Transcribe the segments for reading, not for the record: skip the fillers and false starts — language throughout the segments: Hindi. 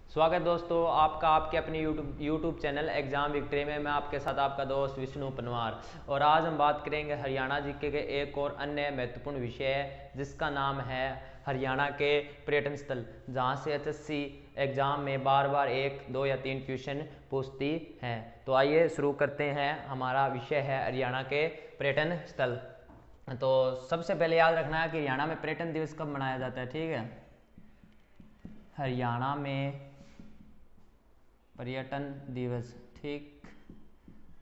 स्वागत दोस्तों आपका आपके अपने यूट्यूब चैनल एग्जाम विक्ट्री में। मैं आपके साथ आपका दोस्त विष्णु पनवार। और आज हम बात करेंगे हरियाणा जीके के एक और अन्य महत्वपूर्ण विषय है जिसका नाम है हरियाणा के पर्यटन स्थल, जहां से एचएससी एग्जाम में बार बार 1, 2 या 3 क्वेश्चन पूछती हैं। तो आइए शुरू करते हैं। हमारा विषय है हरियाणा के पर्यटन स्थल। तो सबसे पहले याद रखना है कि हरियाणा में पर्यटन दिवस कब मनाया जाता है। ठीक है, हरियाणा में पर्यटन दिवस। ठीक,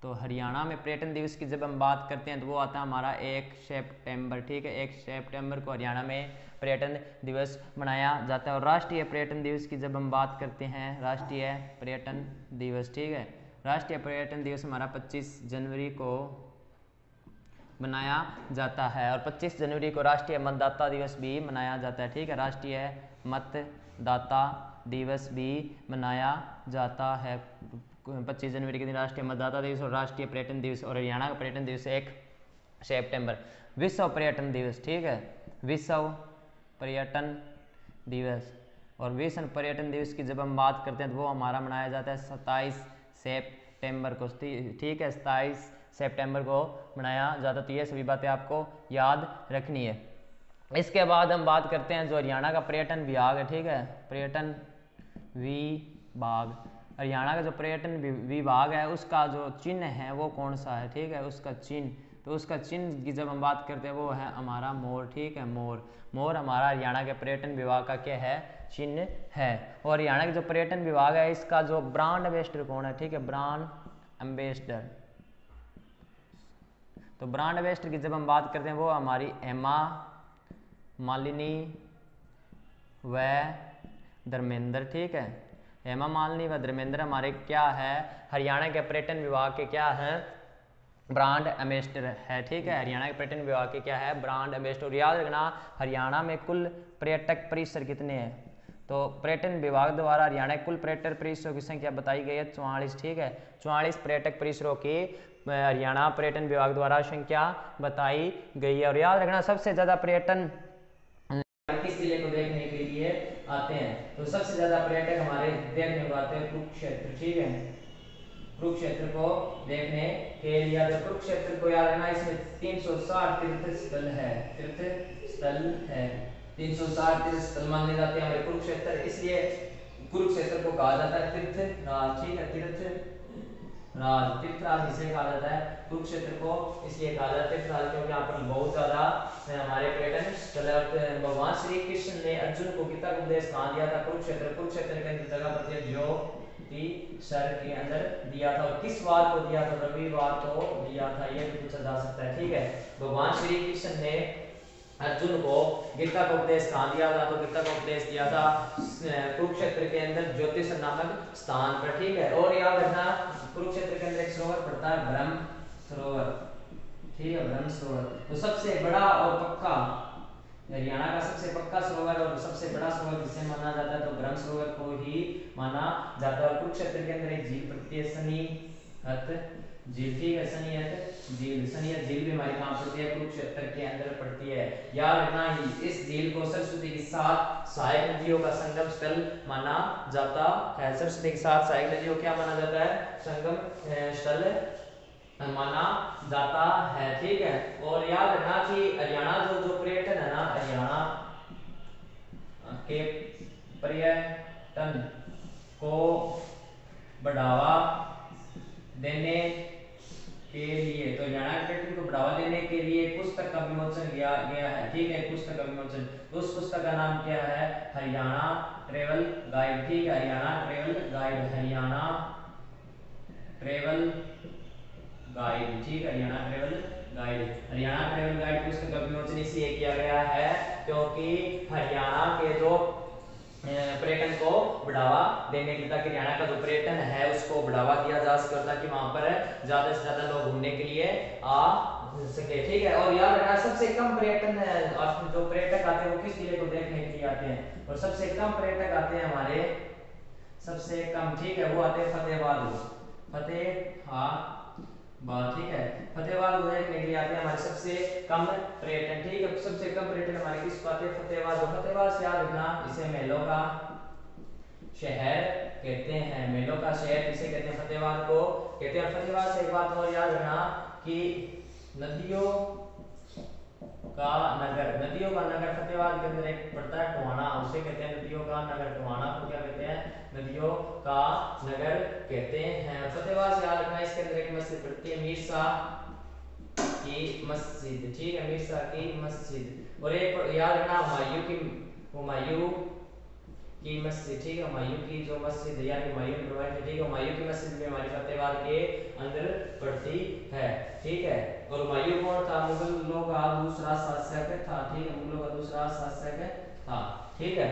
तो हरियाणा में पर्यटन दिवस की जब हम बात करते हैं तो वो आता है हमारा 1 सितंबर। ठीक है, 1 सितंबर को हरियाणा में पर्यटन दिवस मनाया जाता है। और राष्ट्रीय पर्यटन दिवस की जब हम बात करते हैं, राष्ट्रीय पर्यटन दिवस, ठीक है, राष्ट्रीय पर्यटन दिवस हमारा 25 जनवरी को मनाया जाता है। और 25 जनवरी को राष्ट्रीय मतदाता दिवस भी मनाया जाता है। ठीक है, राष्ट्रीय मतदाता दिवस भी मनाया जाता है 25 जनवरी के दिन, राष्ट्रीय मतदाता दिवस और राष्ट्रीय पर्यटन दिवस। और हरियाणा का पर्यटन दिवस 1 सितंबर। विश्व पर्यटन दिवस, ठीक है, विश्व पर्यटन दिवस। और विश्व पर्यटन दिवस की जब हम बात करते हैं तो वो हमारा मनाया जाता है 27 सितंबर को। ठीक है, 27 सितंबर को मनाया जाता है। तो ये सभी बातें आपको याद रखनी है। इसके बाद हम बात करते हैं जो हरियाणा का पर्यटन विभाग है। ठीक है, पर्यटन विभाग, हरियाणा का जो पर्यटन विभाग है उसका जो चिन्ह है वो कौन सा है। ठीक है, उसका चिन्ह, तो उसका चिन्ह की जब हम बात करते हैं वो है हमारा मोर। ठीक है, मोर। मोर हमारा हरियाणा के पर्यटन विभाग का क्या है, चिन्ह है। और हरियाणा के जो पर्यटन विभाग है इसका जो ब्रांड एम्बेसडर कौन है। ठीक है, ब्रांड एम्बेसडर। तो ब्रांड एम्बेसडर की जब हम बात करते हैं वो हमारी हेमा मालिनी व धर्मेंद्र। ठीक है, हेमा मालिनी व धर्मेंद्र हमारे क्या है, हरियाणा के पर्यटन विभाग के क्या है, ब्रांड एम्बेसडर है। ठीक है, हरियाणा के पर्यटन विभाग के क्या है, ब्रांड एम्बेसडर। याद रखना हरियाणा में कुल पर्यटक परिसर कितने हैं। तो पर्यटन विभाग द्वारा हरियाणा के कुल पर्यटक परिसरों की संख्या बताई गई है 44। ठीक है, 44 पर्यटक परिसरों की हरियाणा पर्यटन विभाग द्वारा संख्या बताई गई है। और याद रखना सबसे ज्यादा पर्यटन किस जिले को देखने के लिए आते हैं, तो सबसे ज्यादा पर्यटक हमारे देखने को आते हैं कुरुक्षेत्र। ठीक है, कुरुक्षेत्र को देखने के लिए आते हैं। कुरुक्षेत्र को याद रखना इसमें 360 तीर्थ स्थल है, तीर्थ स्थल है, 360 तीर्थ स्थल माने जाते हैं हमारे कुरुक्षेत्र, इसलिए कुरुक्षेत्र को कहा जाता है तीर्थ राज। ठीक है, तीर्थ राज, तीर्थराज इसे कहा जाता है कुरुक्षेत्र को, इसलिए कहा जाता है तीर्थराज क्योंकि यहाँ पर बहुत ज्यादा हमारे पर्यटन स्थल है। भगवान श्री कृष्ण ने अर्जुन को गीता का उपदेश कहाँ दिया था, कुरुक्षेत्र। कुरुक्षेत्र के अंदर जगह पड़ती है ज्योतिसर के अंदर दिया था। और किस वार को दिया था, रविवार को दिया था, ये भी पूछा जा सकता है। ठीक है, भगवान श्री कृष्ण ने अर्जुन को गीता का उपदेश कहाँ दिया था, तो गीता का उपदेश दिया था कुरुक्षेत्र के अंदर ज्योतिष नामक स्थान पर। ठीक है, और याद रखना कुरुक्षेत्र के अंदर एक सरोवर पड़ता है, ब्रह्म सरोवर। ठीक है, ब्रह्म सरोवर तो सबसे बड़ा और पक्का, हरियाणा का सबसे पक्का सरोवर और सबसे बड़ा सरोवर जिसे माना जाता है तो ब्रह्म सरोवर को ही माना जाता है। और कुरुक्षेत्र के अंदर एक झील पड़ती है, सनीहत झील। ठीक है, सनीहत झील, सनीहत झील भी हमारी कहाँ पड़ती है, कुरुक्षेत्र के अंदर पड़ती है। याद रखना इस झील को सरस्वती के साथ सहायक नदियों का संगम स्थल माना जाता है। सरस्वती के साथ सहायक नदियों क्या माना जाता है, संगम स्थल माना जाता है। ठीक है, और याद रखना कि हरियाणा जो पर्यटन है ना, हरियाणा के पर्यटन को बढ़ावा देने के लिए, तो हरियाणा के पर्यटन को बढ़ावा देने के लिए पुस्तक का विमोचन किया गया है। ठीक है, पुस्तक का विमोचन, उस पुस्तक का नाम क्या है, हरियाणा ट्रेवल गाइड। ठीक है, Haryana travel guide, Haryana travel guide. ठीक है, Haryana travel guide, Haryana travel guide पुस्तक का विमोचन इसलिए किया गया है क्योंकि हरियाणा के जो पर्यटन को बढ़ावा देने के लिए, ताकि हरियाणा का जो पर्यटन है उसको बढ़ावा दिया जा सके ताकि वहां पर ज्यादा से ज्यादा लोग घूमने के लिए आ सके। ठीक है, और याद रखना सबसे कम पर्यटन जो पर्यटक आते हैं वो किस जिले को देखने के लिए आते हैं, और सबसे कम पर्यटक आते हैं हमारे, सबसे कम, ठीक है, वो आते हैं फतेहाबाद, फतेहाबाद। ठीक है, फतेहाबाद को देखने के लिए आते हैं हमारे सबसे कम पर्यटन। ठीक है, सबसे कम पर्यटन हमारे किस को आते हैं, फतेहाबाद। फतेहाबाद से याद रखना इसे महलों का शहर कहते हैं। मेलों का शहर किसे कहते हैं? फतेहाबाद को कहते हैं। फतेहाबाद से एक बात और याद रखना कि नदियों का नगर, नदियों का नगर फतेहाबाद के अंदर एक पड़ता है टोहाना, उसे कहते हैं नदियों का नगर। टोहाना को क्या कहते हैं? नदियों का नगर कहते हैं। फतेहाबाद से याद रखना इसके अंदर एक मस्जिद पड़ती है, मीर शाह की मस्जिद, ठीक है, मीर शाह की मस्जिद। और एक याद रखना हुमायूं की मस्जिद, ठीक है, हुमायूं की जो मस्जिद है यानी हुमायूं ने बनवाई थी, ठीक है, हुमायूं की मस्जिद भी हमारी फतेहाबाद के अंदर पड़ती है, ठीक है। और हुमायूं कौन था? मुगलों का दूसरा शासक था, ठीक है, मुगलों का दूसरा शासक था, ठीक है।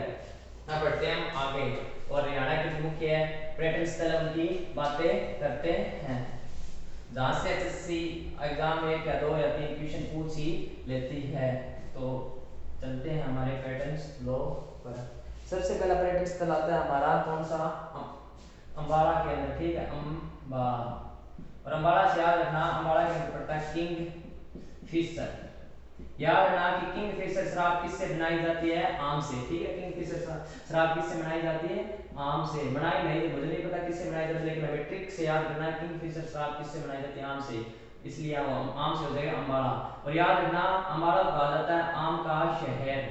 अब बढ़ते हैं हम आगे और हरियाणा के जो मुख्य पर्यटन स्थल उनकी बातें करते हैं, जहां से एसएससी एग्जाम में या 2 या 3 क्वेश्चन पूछ ही लेती है। तो चलते हैं हमारे पर्यटन स्थलों पर। सबसे पहला पर्यटन स्थल आता है हमारा कौन सा? अंबाला के अंदर, ठीक है, अंबाला। और अंबाला से याद रखना अंबाला के अंदर पड़ता है किंग फिशर। याद रखना कि किंग फिशर शराब किससे बनाई जाती है? आम से, ठीक है। किंग फिशर शराब किससे बनाई जाती है? आम से। बनाई नहीं तो मुझे नहीं पता किससे बनाई जाती है, लेकिन हमें ट्रिक से याद रखना है किंग फिशर शराब किससे बनाई जाती है? आम से, इसलिए आम से हो जाएगा अंबाला। और याद रखना अंबाला को कहा जाता है आम का शहर।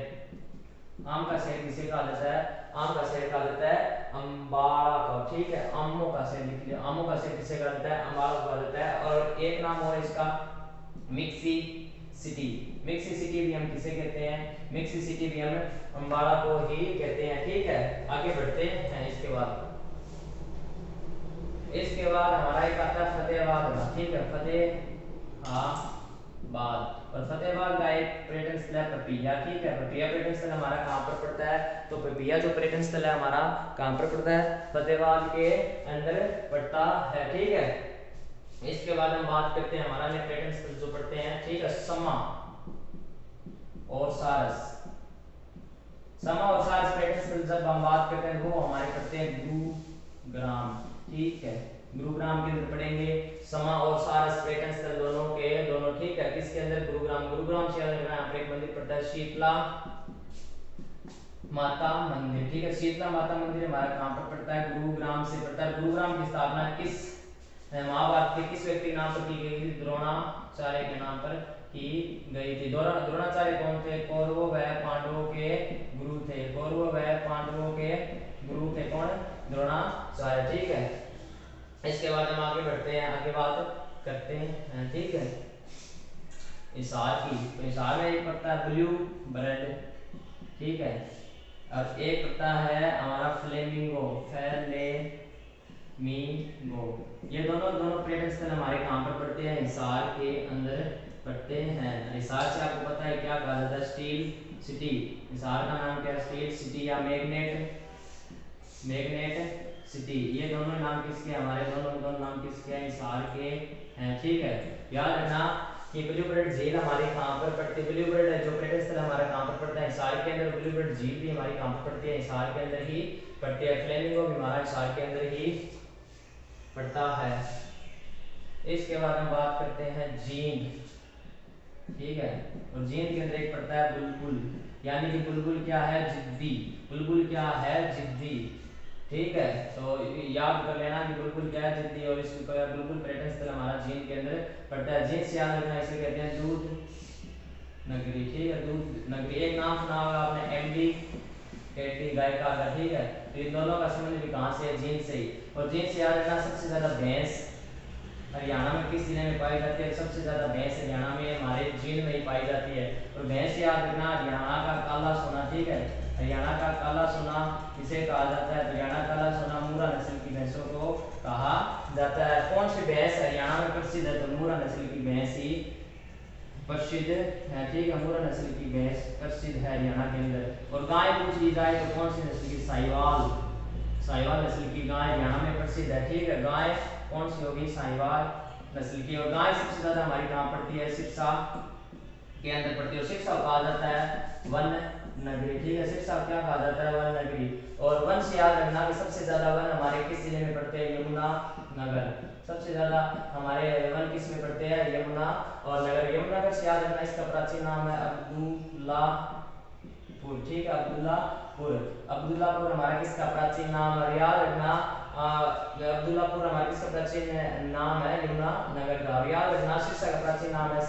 आम का शहर किसे कहा जाता है? आम का शहर कहा जाता है अंबाला को, ठीक है। आमों का शहर लिख लिया, आमों का शहर किसे कहा जाता है? अंबाला को कहा जाता है। और एक नाम और इसका मिक्सी सिटी। मिक्सी सिटी भी हम किसे कहते हैं? मिक्सी सिटी भी हम अंबाला को ही कहते हैं, ठीक है। आगे बढ़ते हैं। इसके बाद हमारा एक आता है फतेहाबाद, ठीक है, फतेहाबाद। और फतेहाबाद का एक पर्यटन स्थल है पपिया, ठीक है। पपिया पर्यटन स्थल हमारा कहाँ पर पड़ता है? तो पपिया जो पर्यटन स्थल है हमारा कहाँ पर पड़ता है? फतेहाबाद के अंदर पड़ता है, ठीक है। इसके बाद हम बात करते हैं हमारा पर्यटन स्थल जो पड़ते हैं, ठीक है, समा और सारस। समा और सारस पर्यटन स्थल जब हम बात करते हैं वो हमारे पड़ते हैं गुरुग्राम, ठीक है, गुरुग्राम के अंदर पड़ेंगे समा और सारस पर्यटन स्थल दोनों, ठीक है। किसके अंदर? गुरुग्राम से यहाँ पर एक मंदिर पड़ता है शीतला माता मंदिर, ठीक है। शीतला माता मंदिर हमारा कहाँ पर पड़ता है? गुरुग्राम से पड़ता है। गुरुग्राम की स्थापना किस महाभारत के किस व्यक्ति के नाम पर की गई थी? द्रोणाचार्य के नाम पर की गई थी। द्रोणाचार्य कौन थे? कौरवों व पांडवों के गुरु थे। कौरवों व पांडवों के गुरु थे कौन? द्रोणाचार्य, ठीक है। इसके बाद हम आगे बढ़ते हैं, आगे बात करते हैं, ठीक है, हिसार की। तो हिसार में एक पड़ता है ब्लू बर्ड, ठीक है, और एक पड़ता है हमारा फ्लेमिंगो। ये दोनों पर्यटन स्थल हमारे कहाँ पर पड़ते हैं? हिसार के अंदर पड़ते हैं। हिसार से आपको पता है क्या कहा जाता है? Steel city. हिसार का नाम क्या है? स्टील सिटी या मैग्नेट सिटी। ये दोनों नाम किसके? हमारे दोनों नाम किसके हैं? हिसार के हैं, ठीक है। याद रखना कि ब्लूबर्ड झील हमारी कहाँ पर पड़ती है? ब्लूबर्ड जो पर्यटन स्थल हमारा कहाँ पर पड़ता है? हिसार के अंदर। ब्लूबर्ड झील भी हमारी कहाँ पर पड़ती है? हिसार के अंदर ही पड़ती है। फ्लेमिंगो भी हमारा हिसार के अंदर ही पड़ता है। इसके बाद हम बात करते हैं जींद, ठीक है, और जींद के अंदर एक पड़ता है बुलबुल, यानी कि बुलबुल क्या है? जिद्दी। बुलबुल क्या है? जिद्दी, ठीक है। तो याद कर लेना कि बुलबुल क्या है? जिद्दी। और इस बुलबुल पर्यटन स्थल हमारा जींद के अंदर पड़ता है। जींद से याद रखना इसे कहते हैं दूध नगरी, ठीक है, दूध नगरी। एक नाम सुना होगा आपने एमडी केटी गायिका का, ठीक है। तो इन दोनों का संबंध भी कहाँ से है? जींद से ही। और जींद से याद रखना सबसे ज्यादा भैंस हरियाणा में किस जिले में पाई जाती है? सबसे ज्यादा भैंस हरियाणा में हमारे जींद में ही पाई जाती है। और भैंस याद रखना हरियाणा का काला सोना, ठीक है, हरियाणा का काला सोना किसे कहा जाता है? हरियाणा काला सोना मूरा नस्ल की भैंसों को कहा जाता है। कौन सी भैंस हरियाणा में प्रसिद्ध है? तो मूरा नस्ल की भैंस ही प्रसिद्ध है, ठीक है, मूरा नस्ल की भैंस प्रसिद्ध है हरियाणा के अंदर। और गाय पूछ ली जाए तो कौन सी नस्ल की? साहिवाल नस्ल की गाय हरियाणा में प्रसिद्ध है, ठीक है। गाय कौन सी होगी? साहिवाल नस्ल की। और गाय सबसे ज्यादा हमारी कहाँ पड़ती है? सिरसा के अंदर पड़ती है। और सिरसा कहा जाता है वन नगरी, ठीक है, सिरसा क्या कहा जाता है? वन नगरी। और वन से याद रखना कि सबसे ज्यादा वन हमारे किस जिले में पड़ते हैं? यमुनानगर। सबसे ज्यादा हमारे वन किस में पड़ते हैं? यमुना और नगर। यमुनानगर से याद रखना इसका प्राचीन नाम है अब्दुल्लापुर, ठीक है, अब्दुल्लापुर। अब्दुल्लापुर हमारा किसका प्राचीन नाम है? याद रखना अब्दुल्लापुर हमारा किसका प्राचीन नाम है? यमुनानगर का। याद रखना शीर्षक का प्राचीन नाम है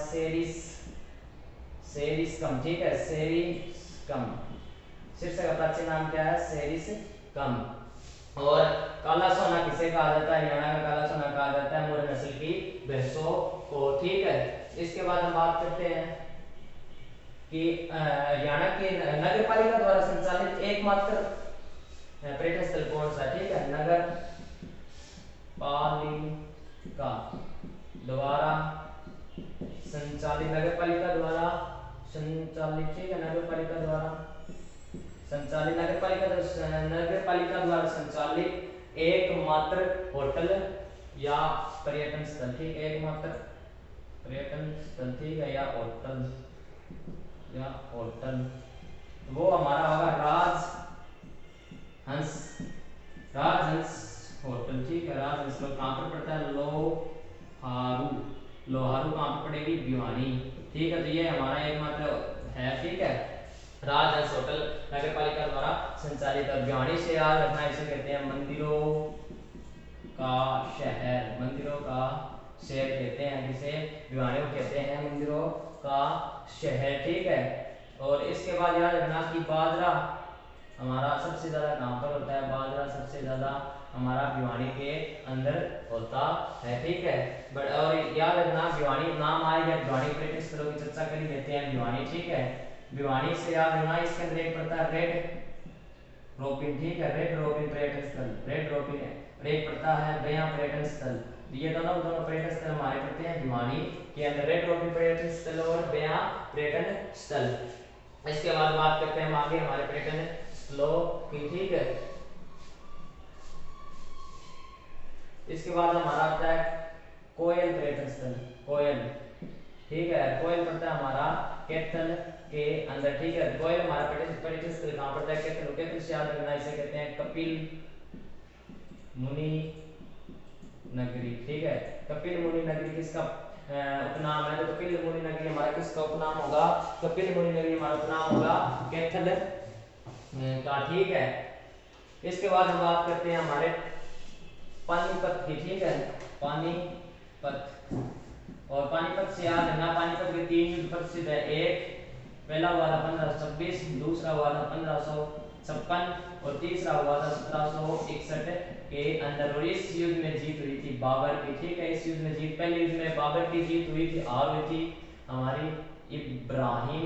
सेरिस्कम, ठीक है, सेरिस्कम। शीर्षक का प्राचीन नाम क्या है? सेरिस्कम। और काला सोना किसे कहा जाता है? हरियाणा का काला सोना कहा जाता है मुर्रा नस्ल की भैंसों को, ठीक है। इसके बाद हम बात करते हैं कि हरियाणा की नगर पालिका द्वारा संचालित एकमात्र पर्यटन स्थल कौन सा? ठीक है, नगर पालिका द्वारा संचालित, नगर पालिका द्वारा संचालित, ठीक है, नगर पालिका द्वारा संचालित, नगर पालिका द्वारा संचालित एकमात्र होटल या पर्यटन स्थल, ठीक है, एकमात्र पर्यटन स्थल, ठीक है, या होटल वो हमारा होगा राजहंस होटल, ठीक है, राजहंस। कहाँ पर पड़ता है? लोहारू कहाँ पर पड़ेगी? भिवानी, ठीक है। तो ये हमारा एकमात्र है, ठीक है, राजहंस होटल नगर पालिका द्वारा संचालित। और भिवानी से याद रखना, इसे कहते हैं मंदिरों का शहर, मंदिरों का शहर कहते हैं जिसे, भिवानी को कहते हैं मंदिरों का शहर, ठीक है। और इसके बाद याद रखना कि बाजरा हमारा सबसे ज्यादा कहाँ पर होता है? बाजरा सबसे ज्यादा हमारा भिवानी के अंदर होता है, ठीक है। बट और याद रखना भिवानी नाम आएगा, भिवानी पर्यटन स्थलों की चर्चा कर ही लेते हैं भिवानी, ठीक है। भिवानी से याद रखना इसके अंदर एक पड़ता है रेड रोपिन, ठीक है, रेड रोपिन पर्यटन स्थल, रेड रोपिन है। एक पड़ता है बयां पर्यटन स्थल। ये दोनों पर्यटन स्थल हमारे पड़ते हैं भिवानी के अंदर, रेड रोपिन पर्यटन स्थल और बयां पर्यटन स्थल। इसके बाद बात करते हैं हम आगे हमारे पर्यटन स्थलों की, ठीक है। इसके बाद हमारा आता है कोयल पर्यटन स्थल, कोयल, ठीक है, कोयल पड़ता है हमारा कैथल के अंदर, ठीक है। कोयल हमारा पर्यटन स्थल कहाँ पड़ता है? कैथल। कैथल से याद रखना, इसे कहते हैं कपिल मुनि नगरी, ठीक है। कपिल मुनि नगरी किसका उपनाम है? तो कपिल मुनि नगरी हमारा किसका उपनाम होगा? कपिल मुनि नगरी हमारा उपनाम होगा कैथल का, ठीक है। इसके बाद हम बात करते हैं हमारे पानीपत की, ठीक है, पानीपत। और पानीपत से याद रखना पानीपत के 3 युद्ध प्रसिद्ध है। एक पहला हुआ था 1526, दूसरा हुआ था 1556 और तीसरा हुआ था 1761 के अंदर। और इस युद्ध में जीत हुई थी बाबर की, ठीक है। इस युद्ध में जीत, पहले युद्ध में बाबर की जीत हुई थी, हार हुई थी हमारी इब्राहिम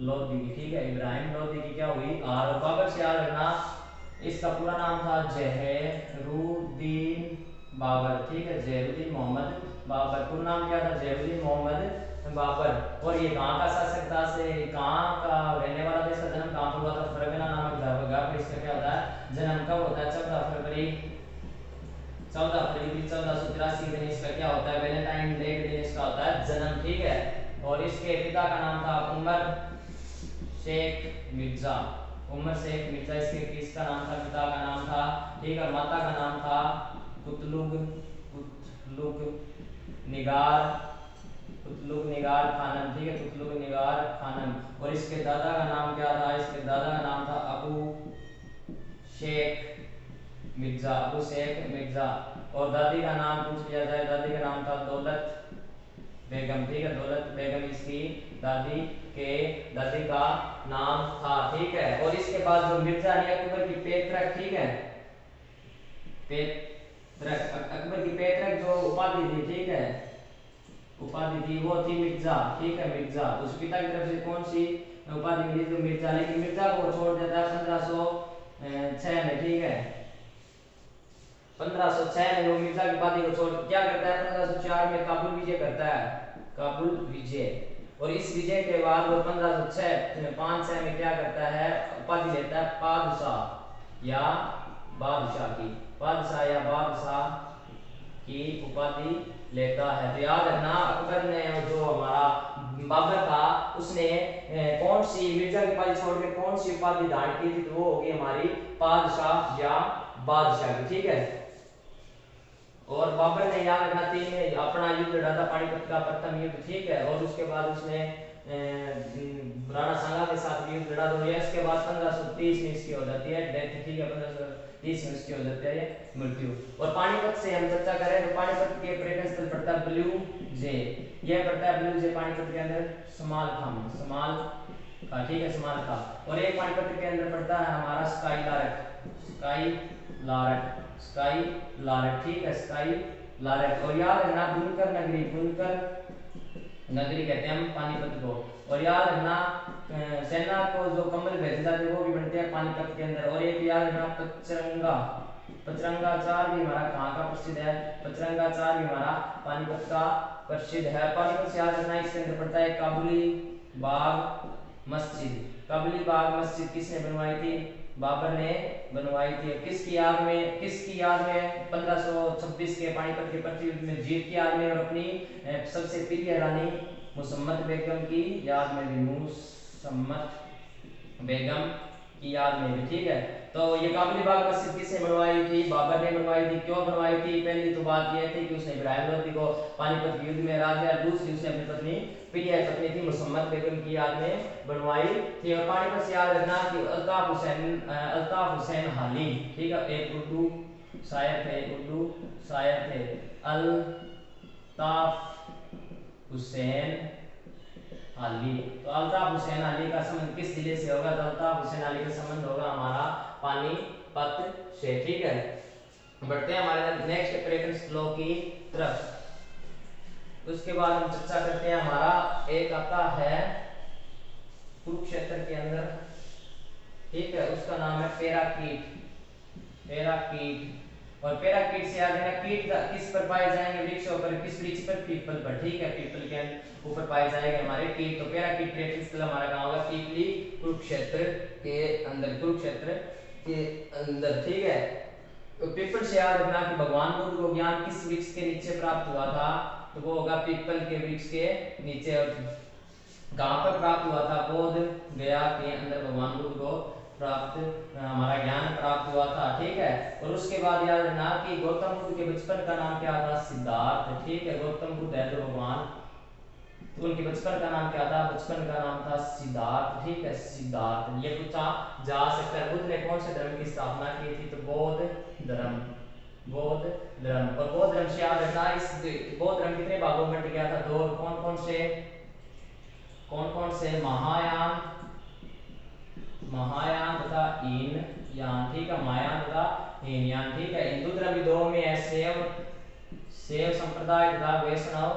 लोदी की, ठीक है, इब्राहिम लोदी की क्या हुई? हार। और बाबर से याद रखना इसका पूरा नाम था जहरूद्दीन बाबर, ठीक है, जहरूद्दीन मोहम्मद बाबर। पूरा नाम क्या था? जहरूद्दीन मोहम्मद बाबर। और ये कहाँ का शासक था? से कहाँ का रहने वाला था? इसका जन्म कहाँ पर हुआ था? फरगना नामक जगह पर इसका क्या होता है? जन्म कब होता है? 14 फरवरी 1483 के दिन इसका क्या होता है? वैलेंटाइन डे के दिन इसका होता है जन्म, ठीक है। और इसके पिता का नाम था उमर शेख मिर्जा, उमर शेख मिर्जा इसके किसका नाम था? पिता का नाम था, ठीक है। माता का नाम था कुतलुग निगार खानम, ठीक है, कुतलुग निगार खानम। और इसके दादा का नाम क्या था? इसके दादा का नाम था अबू शेख मिर्जा। और दादी का नाम पूछ लिया जाए, दादी का नाम था दौलत बेगम, ठीक है, दौलत बेगम इसकी दादी का नाम था, ठीक है। और इसके बाद जो मिर्जा अकबर की पैतृक, ठीक है, अकबर की पैतृक जो उपाधि थी, ठीक है, उपाधि थी वो थी मिर्जा, ठीक है, मिर्जा। उस पिता की तरफ से कौन सी उपाधि मिली? तो मिर्जा। लेकिन मिर्जा को छोड़ देता है 1506 में, ठीक है, 1506 में वो मिर्जा की उपाधि को छोड़ क्या करता है? 1504 में काबुल विजय करता है, काबुल विजय। और इस विजय के बाद वो 1506 में क्या करता है? उपाधि लेता है बादशाह या बादशाह की उपाधि लेता है। तो याद रखना अकबर ने जो हमारा बाबर था उसने कौन सी मिर्जा की उपाधि छोड़ के कौन सी उपाधि धारण की थी? तो वो होगी हमारी बादशाह या बादशाह की, ठीक है। और बाबर ने याद रखना 3 अपना युद्ध लड़ा था, पानीपत का प्रथम युद्ध, ठीक है। और उसके बाद उसने राणा सांगा के साथ युद्ध लड़ा तो ये इसके बाद 1530 में इसकी हो जाती है डेथ, ठीक है, 1530 में इसकी हो जाती है मृत्यु। और पानीपत से हम चर्चा करें तो पानीपत के पर्यटन स्थल पड़ता है ब्लू जे, यह पड़ता है ब्लू जे पानीपत के अंदर समाल खा में, समाल खा, ठीक है, समाल खा। और एक पानीपत के अंदर पड़ता है हमारा स्काई लारक, स्काई लारक, स्काई लारक, ठीक है, स्काई लारक। और याद रखना बुनकर नगरी, बुनकर नगरी कहते हैं हम पानीपत को। और याद रखना सेना को जो कम्बल भेजे जाते हैं वो भी बनते हैं पानीपत के अंदर। और एक याद रखना पचरंगा, पचरंगाचार भी हमारा कहाँ का प्रसिद्ध है, पचरंगाचार भी हमारा पानीपत का प्रसिद्ध है। पानीपत से याद रखना इसके अंदर पड़ता है काबुली बाग मस्जिद, काबुली बाग मस्जिद किसने बनवाई थी, बाबर ने बनवाई थी। किसकी याद में, किसकी याद में, 1526 के पानीपत के प्रतियुद्ध में जीत की याद में और अपनी सबसे प्रिय रानी मुसम्मत बेगम की याद में भी, मुसम्मत बेगम की याद में भी, ठीक है। तो ये काबुली बाग मस्जिद किसने बनवाई थी, बाबर ने बनवाई थी। क्यों बनवाई थी, पहली तो बात यह थी कि उसने इब्राहिम लोधी को पानीपत युद्ध में हरा दिया, दूसरी उसने अपनी पत्नी प्रिय पत्नी थी मुसम्मत बेगम की याद में बनवाई थी। और पानीपत से याद रखना कि अल्ताफ हुसैन हाली, ठीक है, एक उर्दू शायर थे, उर्दू शायर थे, अल्ताफ हुसैन अली। तो अल्ताफ हुसैन अली का संबंध किस जिले से होगा, तो अल्ताफ हुसैन अली का संबंध होगा हमारा पानीपत से, ठीक है। बढ़ते हैं हमारे नेक्स्ट पर्यटन स्थलों की तरफ। उसके बाद हम चर्चा करते हैं हमारा एक आता है कुरुक्षेत्र के अंदर, ठीक है, उसका नाम है पैराकीट, पैराकीट। और पैराकीट से याद रखना कीट किस पर पाए जाएंगे, वृक्षों पर, किस वृक्ष पर, पीपल पर, ठीक है, पीपल के ऊपर पाए जाएंगे हमारे कीट। तो पैराकीट पर्यटन स्थल हमारा कहाँ होगा, पीपली कुरुक्षेत्र के अंदर, कुरुक्षेत्र के अंदर, ठीक है। तो पीपल से याद रखना कि भगवान बुद्ध को ज्ञान किस वृक्ष के नीचे प्राप्त हुआ था, तो वो होगा पीपल के वृक्ष के नीचे। और कहाँ पर प्राप्त हुआ था, बोध गया के अंदर भगवान बुद्ध को प्राप्त हमारा ज्ञान प्राप्त हुआ था, ठीक है। और उसके बाद याद रखना कि गौतम बुद्ध के बचपन का नाम क्या था, सिद्धार्थ, ठीक है, गौतम बुद्ध है जो भगवान, तो उनके बचपन का नाम क्या था, बचपन का नाम था सिद्धार्थ, ठीक है, सिद्धार्थ। ये पूछा जा सकता है, बुद्ध ने कौन से धर्म की स्थापना की थी, तो बौद्ध धर्म, बौद्ध धर्म। और बौद्ध धर्म से याद रखना इस बौद्ध धर्म कितने भागों में बंट गया था, दो, कौन कौन से, महायान, महायान तथा हीन यान, ठीक है, महायान तथा हीन यान, ठीक है। हिंदू धर्म भी दो में है, शैव संप्रदाय तथा वैष्णव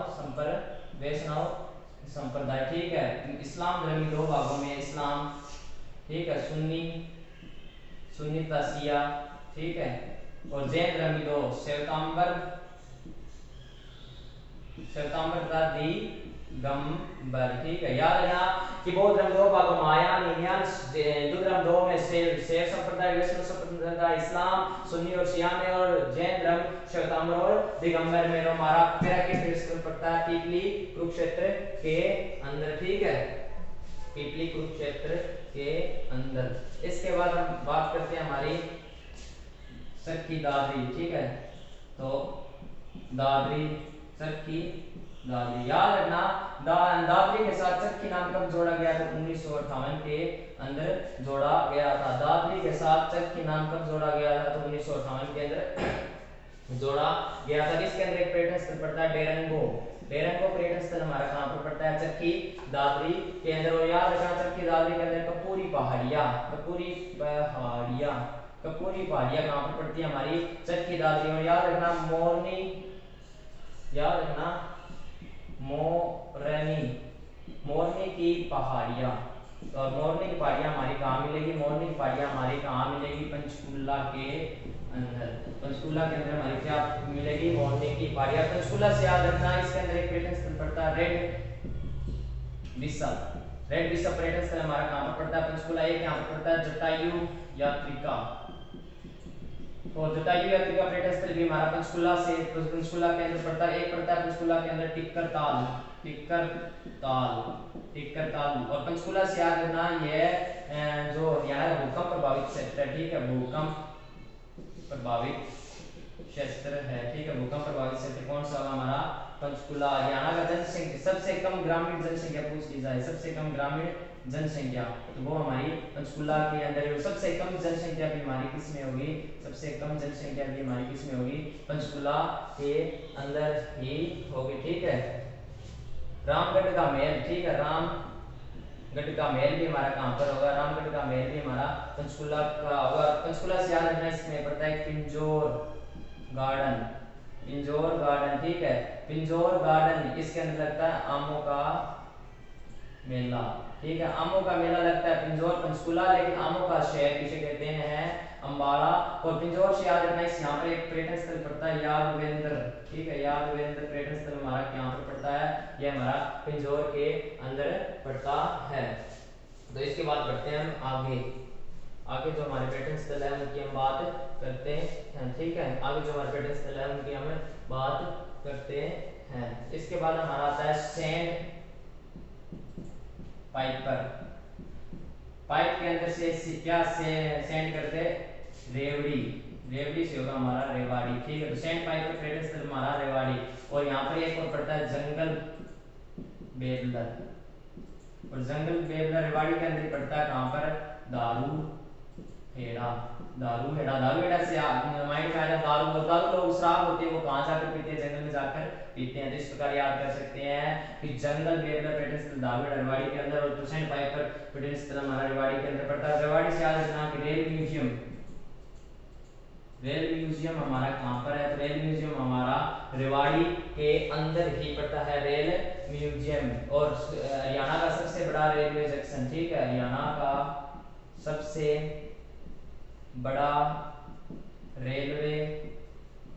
संप्रदाय, ठीक है। इस्लाम धर्म भी दो भागों में है, इस्लाम, ठीक है, सुन्नी तथा शिया, ठीक है। और जैन धर्म भी दो, श्वेतांबर तथा दिगंबर, ठीक है। याद रखना कि बौद्ध धर्म दो भागों में, महायान, हीनयान, हिंदू धर्म दो में, शैव संप्रदाय, वैष्णव संप्रदाय, इस्लाम सुन्नी और शिया में, और जैन धर्म श्वेतांबर और दिगंबर में। हमारा पैराकीट स्थल पड़ता है पीपली कुरुक्षेत्र के अंदर, ठीक है, पीपली कुरुक्षेत्र के अंदर। इसके बाद हम बात करते हैं हमारी चरखी दादरी, ठीक है। तो दादरी, चरखी दादरी, याद रखना दादरी के साथ चरखी नाम कब जोड़ा गया था, 1958 के अंदर जोड़ा गया था। दादरी के साथ चरखी नाम कब जोड़ा गया था, तो 1958 के अंदर जोड़ा गया था। इसके अंदर एक पर्यटन स्थल पड़ता है डेरंगो, डेरंगो पर्यटन स्थल हमारा कहाँ पर पड़ता है, चरखी दादरी के अंदर। और याद रखना चरखी दादरी के अंदर कपूरी पहाड़ियाँ, कपूरी पहाड़ियाँ, कपूरी पहाड़ियाँ कहाँ पर पड़ती है, हमारी चरखी दादरी। और याद रखना मोरनी, याद रखना मोरनी की पहाड़ियाँ। और मोरनी की पहाड़ियाँ हमारी कहाँ मिलेगी, मोरनी की पहाड़ियाँ हमारी कहाँ मिलेगी, पंचकुला के अंदर, पंचकुला के अंदर हमारी क्या मिलेगी, मोरनी की पहाड़ियाँ। पंचकुला से याद रखना इसके अंदर एक पर्यटन स्थल पड़ता है रेड बिशप पर्यटन स्थल हमारा कहाँ पर पड़ता है, पंचकुला। एक यहाँ पर पड़ता है जटायु यात्रिका, और जटायु यात्रिका पर्यटन स्थल भी हमारा पंचकुला के अंदर पड़ता है। एक पड़ता है पंचकुला के अंदर टिक्कर ताल। और पंचकुला से याद रखना ये जो हरियाणा भूकंप प्रभावित क्षेत्र है, ठीक है, भूकंप प्रभावित क्षेत्र है, ठीक है, भूकंप प्रभावित क्षेत्र कौन सा होगा हमारा, पंचकुला। हरियाणा का जनसंख्या सबसे कम ग्रामीण जनसंख्या पूछ ली जाए, सबसे कम ग्रामीण जनसंख्या, तो वो हमारी पंचकुला के अंदर है। सबसे कम जनसंख्या भी हमारी किस में होगी, सबसे कम जनसंख्या भी हमारी किस में होगी, पंचकुला के अंदर ही होगी। ठीक है, रामगढ़ का महल, ठीक है, रामगढ़ का महल भी हमारा कहां पर होगा, रामगढ़ का महल भी हमारा पंचकुला का होगा। पंचकुला से याद रखना इसमें पड़ता है पिंजौर गार्डन, पिंजौर गार्डन, ठीक है, पिंजौर गार्डन, इसके अंदर लगता है आमों का मेला, ठीक है, आमों का मेला लगता है पिंजौर पंचकुला, लेकिन आमों का शहर किसे कहते हैं, अंबाला। और पिंजौर से याद रखना इस यहाँ पर एक पर्यटन स्थल पड़ता है यादवेंद्र, ठीक है, यादवेंद्र पर्यटन स्थल हमारा यहाँ पर पड़ता है, यह हमारा पिंजौर के अंदर पड़ता है। तो इसके बाद बढ़ते हैं हम आगे, आगे जो हमारे पर्यटन स्थल है उनकी हम बात करते हैं। ठीक है, आगे जो हमारे पर्यटन स्थल है उनकी हम बात करते हैं। इसके बाद हमारा आता है सैंड पाइपर, पाइप के अंदर से क्या सेंड करते, रेवड़ी, रेवड़ी से होगा हमारा रेवाड़ी, ठीक है, तो सेंड पाइपर पर्यटन स्थल हमारा रेवाड़ी। और यहाँ पर एक और पड़ता है जंगल बेबलर, और जंगल बेबलर रेवाड़ी के अंदर पड़ता है कहाँ पर, दारू हेड़ा, दारू हेड़ा, दारू हेड़ा से माइंड में आ जाए दारू, और दारू लोग शराब होती है वो कहाँ जाकर पीते हैं, जंगल में जाकर पीते हैं। तो इस प्रकार याद कर सकते हैं कि जंगल बेबलर पर्यटन स्थल दारू हेड़ा रेवाड़ी के अंदर, और सेंड पाइपर पर्यटन स्थल हमारा रेवाड़ी के अंदर पड़ता है। रेवाड़ी से याद रखना कि रेल म्यूजियम, रेल म्यूजियम हमारा कहाँ पर है, तो रेल म्यूजियम हमारा रेवाड़ी के अंदर ही पड़ता है, रेल म्यूजियम। और हरियाणा का सबसे बड़ा रेलवे जंक्शन, ठीक है, हरियाणा का सबसे बड़ा रेलवे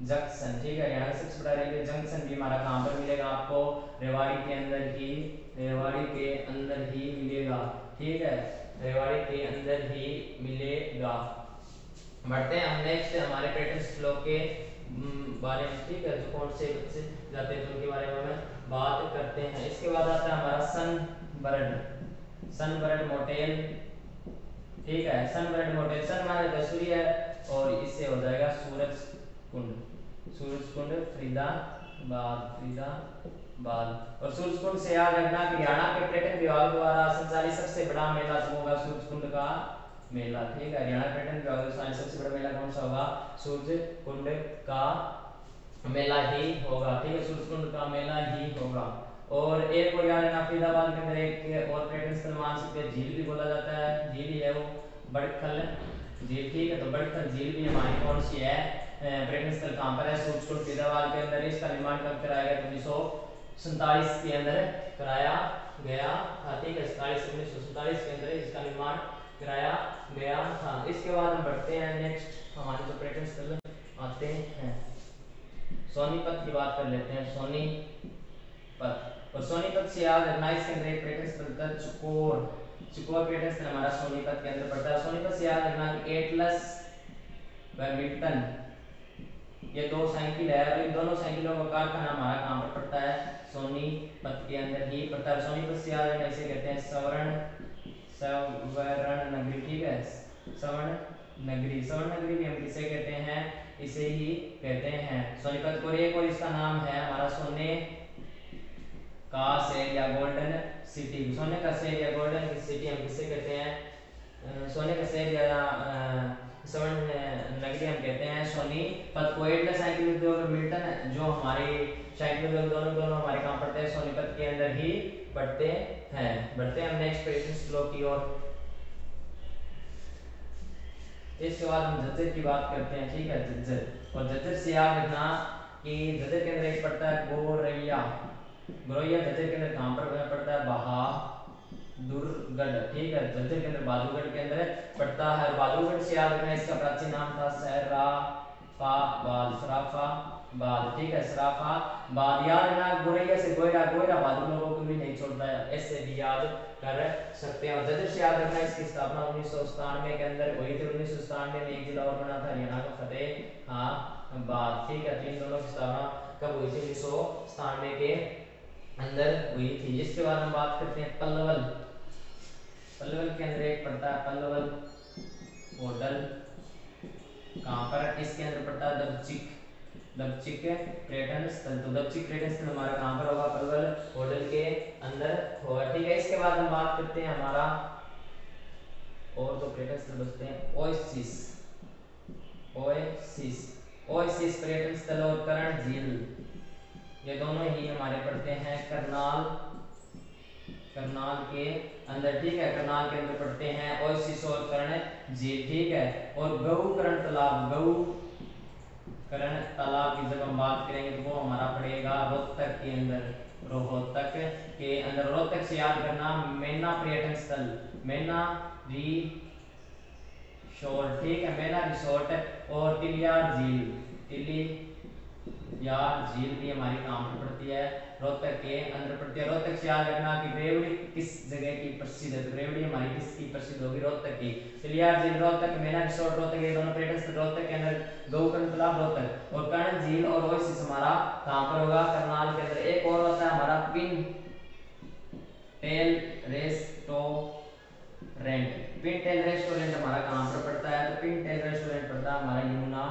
जंक्शन, ठीक है, हरियाणा का सबसे बड़ा रेलवे जंक्शन भी हमारा कहाँ पर मिलेगा आपको, रेवाड़ी के अंदर ही, रेवाड़ी के अंदर ही मिलेगा, ठीक है, रेवाड़ी के अंदर ही मिलेगा। बढ़ते हैं हम नेक्स्ट हमारे पर्यटन स्थलों के बारे में, ठीक है, जो कौन से बच्चे जाते हैं तो उनके बारे में हम बात करते हैं। इसके बाद आता है हमारा सनबर्ड, सनबर्ड मोटेल, ठीक है, सनबर्ड मोटेल, सन माने सूर्य और इससे हो जाएगा सूरज कुंड, सूरज कुंड फरीदाबाद, फरीदाबाद। और सूरज कुंड से याद रखना कि हरियाणा के पर्यटन विभाग द्वारा संचालित सबसे बड़ा मेला तो होगा सूरज कुंड का मेला, ठीक है, हरियाणा पर्यटन विभाग द्वारा सबसे बड़ा मेला कौन सा होगा, सूरज कुंड का मेला ही होगा, ठीक है, सूरज कुंड का मेला ही होगा। और एक और याद रखना फरीदाबाद के अंदर एक और पर्यटन स्थल मान सकते हैं, झील भी बोला जाता है, झील ही है वो बड़खल झील, ठीक है, तो बड़खल झील भी हमारी कौन सी है, पर्यटन स्थल कहाँ पर है, सूरज कुंड फरीदाबाद के अंदर। इसका निर्माण कब कराया गया, 1947 के अंदर कराया गया था, ठीक है, 1947 के अंदर इसका निर्माण कराया गया था। इसके बाद हम बढ़ते हैं नेक्स्ट हमारे जो पर्यटन स्थल आते हैं, सोनीपत की बात कर लेते हैं, सोनीपत। और सोनीपत से याद रखना इसके अंदर एक पर्यटन स्थल था चुकोर, चुकोर पर्यटन स्थल हमारा सोनीपत के अंदर पड़ता है। सोनीपत से याद रखना एटलस व मिल्टन, ये दो साइकिल है, और इन दोनों साइकिलों का कारखाना हमारा कहाँ पर पड़ता है, सोनीपत के अंदर ही पड़ता है। सोनीपत से याद रखना इसे कहते हैं सवर्ण, सवर्ण नगरी, ठीक है, सवर्ण नगरी, सवर्ण नगरी भी हम किसे कहते हैं, इसे ही कहते हैं सोनीपत को। एक और इसका नाम है हमारा सोने का शहर या गोल्डन सिटी, सोने का शहर या गोल्डन सिटी हम किसे कहते हैं, सोने का शहर या स्वर्ण नगरी हम कहते हैं सोनीपत को। एटलस साइकिल उद्योग मिल्टन जो हमारे साइकिल उद्योग दोनों हमारे कहाँ पड़ते हैं, सोनीपत के अंदर ही पड़ते हैं। बढ़ते हैं हम नेक्स्ट पर्यटन स्थलों की ओर, इसके बाद हम झज्जर की बात करते हैं, ठीक है, झज्जर। और झज्जर से याद रखना कि झज्जर के अंदर एक पड़ता है गोरैया, गोरैया झज्जर के अंदर कहाँ पर पड़ता है, बहादुरगढ़, ठीक है, झज्जर के अंदर बहादुरगढ़ के अंदर पड़ता है। बहादुरगढ़ से याद रखना इसका प्राचीन नाम था सराफाबाद, सराफाबाद, ठीक है, सराफाबाद। याद रखना गोरैया से गोयरा, गोयरा बहादुर लोगों को भी नहीं छोड़ता है, ऐसे भी याद कर सकते हैं। और झज्जर से याद रखना इसकी स्थापना 1997 के अंदर हुई थी। 1997 में एक जिला और बना था हरियाणा का फतेहाबाद, ठीक है, तो इन दोनों की स्थापना कब हुई थी, 1997 के अंदर हुई थी। इसके बाद हम बात करते हैं पल्लवल, पल्लवल के अंदर एक पड़ता है पल्लवल होटल, कहाँ पर, इसके अंदर पड़ता है दर्जिक, दक्षिक पर्यटन स्थल। तो दक्षिक पर्यटन स्थल हमारा कहाँ पर होगा, पलवल होटल के अंदर होगा, ठीक है। इसके बाद हम बात करते हैं हमारा और तो पर्यटन स्थल बचते हैं, ओएसिस। ओएसिस पर्यटन स्थल और करण झील, ये दोनों ही हमारे पड़ते हैं करनाल के अंदर, ठीक है। करनाल के अंदर पड़ते हैं ओएसिस और कर्ण झील, ठीक है। और गौकर्ण तालाब की जब हम बात करेंगे तो वो हमारा पड़ेगा रोहतक के अंदर। रोहतक से याद करना मेना पर्यटन स्थल, मेना रिसोर्ट, ठीक है, मेना रिसोर्ट और टिलियार झील भी हमारी कहाँ पर पड़ती है, रोहतक के अंदर पड़ती है। रोहतक से याद रखना कि रेवड़ी किस जगह की प्रसिद्ध है, तो रेवड़ी हमारी किसकी प्रसिद्ध होगी, रोहतक की। टिलियार झील रोहतक, मेना रिसोर्ट रोहतक, ये दोनों पर्यटन स्थल रोहतक के अंदर, गौकर्ण तालाब रोहतक, और कर्ण झील और ओएसिस हमारा कहाँ पर होगा, करनाल के अंदर। एक और होता है हमारा पिन टेल रेस्टोरेंट हमारा कहाँ पर पड़ता है, तो पिन टेल रेस्टोरेंट पड़ता है हमारा यमुना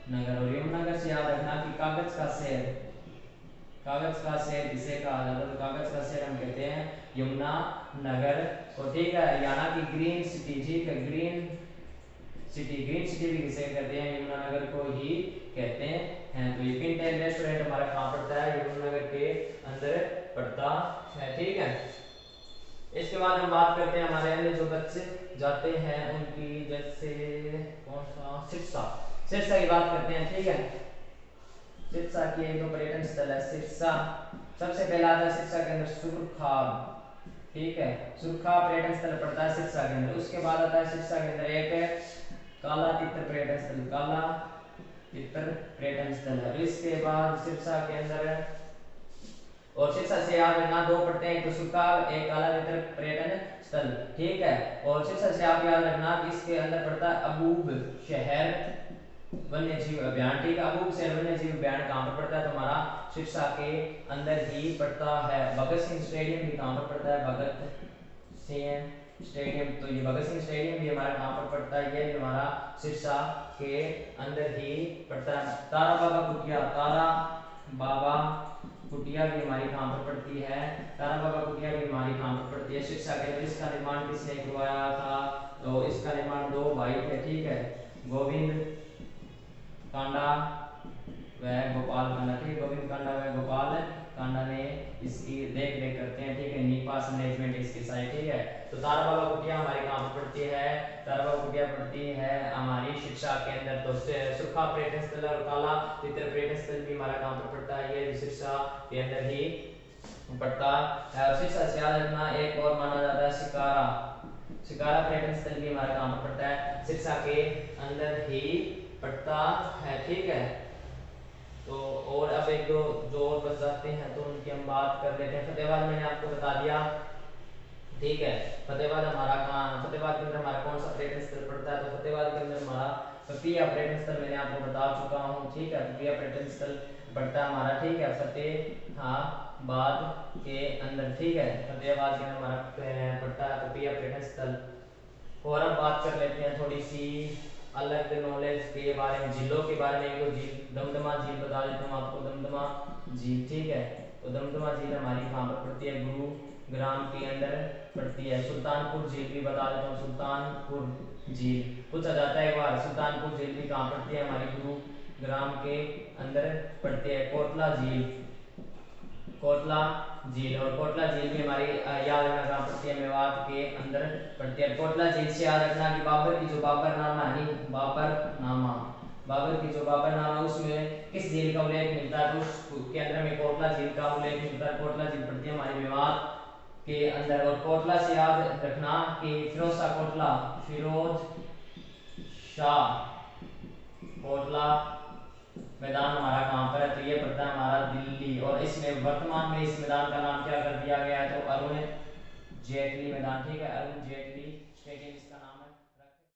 नगर। और यमुनानगर से याद रखना कि कागज का शहर किसे कहा जाता है, तो कागज का शहर हम कहते हैं यमुना नगर को, ठीक है। हरियाणा की ग्रीन सिटी, ठीक है, ग्रीन सिटी भी किसे कहते हैं, यमुनानगर को ही कहते हैं। तो ये पिन टेल रेस्टोरेंट हमारा कहाँ पड़ता है, यमुनानगर के अंदर पड़ता है, ठीक है। इसके बाद हम बात करते हैं हमारे अन्य जो बच्चे जाते हैं उनकी, जैसे कौन सा, सिरसा की बात करते हैं, ठीक है। सिरसा की एक दो पर्यटन स्थल है। सिरसा सबसे पहला आता है सिरसा के अंदर सुरखाब, ठीक है, सुरखा पर्यटन स्थल पड़ता है सिरसा के अंदर। उसके बाद आता है सिरसा के अंदर एक काला तीतर पर्यटन स्थल है। इसके बाद सिरसा के अंदर, और सिरसा से याद रखना दो पड़ते हैं, एक तो सुरखा, एक काला तीतर पर्यटन स्थल, ठीक है। और सिरसा से आप याद रखना कि इसके अंदर पड़ता है अबूब शहर वन्य जीव अभ्यारण्य, ठीक है। अबूब शहर वन्य जीव अभ्यारण्य कहाँ पर पड़ता है, तो हमारा सिरसा के अंदर ही पड़ता है। भगत सिंह स्टेडियम भी कहाँ पर पड़ता है, भगत सिंह स्टेडियम, तो ये भगत सिंह स्टेडियम भी हमारा कहाँ पर पड़ता है, ये हमारा सिरसा के अंदर ही पड़ता है। तारा बाबा कुटिया भी हमारी कहाँ पर पड़ती है, तारा बाबा कुटिया भी हमारी कहाँ पर पड़ती है, शिक्षा के। इसका निर्माण किसने करवाया था, तो इसका निर्माण दो भाई थे, ठीक है, गोविंद कांडा व गोपाल कांडा, ठीक, गोविंद कांडा व गोपाल कांडा ने इसकी देख रेख करते हैं, ठीक है, नीपास मैनेजमेंट इसकी साइट, ठीक है। तो तारा बाबा कुटिया हमारी कहाँ पर पड़ती है, तारा बाबा कुटिया पड़ती है हमारी शिक्षा के अंदर। तो सुरखा पर्यटन स्थल और काला तीतर पर्यटन स्थल भी हमारा कहाँ पर पड़ता है, ये शिक्षा के अंदर ही पड़ता है। शिक्षा से याद रखना एक और माना जाता है शिकारा पर्यटन स्थल भी हमारा कहाँ पर पड़ता है, शिक्षा के अंदर ही पड़ता है, ठीक है। तो और अब एक दो जो और बच जाते हैं तो उनकी हम बात कर लेते हैं। फतेहाबाद मैंने आपको बता दिया, ठीक है। फतेहाबाद हमारा कहाँ, फतेहाबाद के अंदर हमारा कौन सा पर्यटन स्थल पड़ता है, तो फतेहाबाद के अंदर हमारा पपिया पर्यटन स्थल मैंने आपको बता चुका हूँ, ठीक है। पपिया पर्यटन स्थल पड़ता है हमारा, ठीक है, फतेहाबाद के अंदर, ठीक है, फतेहाबाद के अंदर हमारा पड़ता है पपिया पर्यटन स्थल। और अब बात कर लेते हैं थोड़ी सी अलग नॉलेज के बारे में, झीलों के बारे में। एक झील दमदमा झील बता देता हूँ आपको, दमदमा झील, ठीक है। तो दमदमा झील हमारी कहाँ पर पड़ती है, गुरुग्राम के अंदर पड़ती है। सुल्तानपुर झील भी बता देता हूँ, सुल्तानपुर झील पूछा जाता है एक बार, सुल्तानपुर झील भी कहाँ पड़ती है, हमारी गुरुग्राम के अंदर पड़ती है। कोटला झील, और कोटला झील भी हमारी याद रखना कहाँ पड़ती है, मेवात के अंदर पड़ती है। कोटला झील से याद रखना कि बाबर की जो बाबरनामा उसमें किस झील का उल्लेख मिलता है, तो उसके अंदर में कोटला झील का उल्लेख मिलता है। कोटला झील पड़ती है हमारी मेवात के अंदर। और कोटला से याद रखना कि फिरोज शाह कोटला मैदान हमारा कहाँ पर है, तो ये पड़ता है हमारा दिल्ली। और इसमें वर्तमान में इस मैदान का नाम क्या कर दिया गया है, तो अरुण जेटली मैदान, ठीक है, अरुण जेटली स्टेडियम।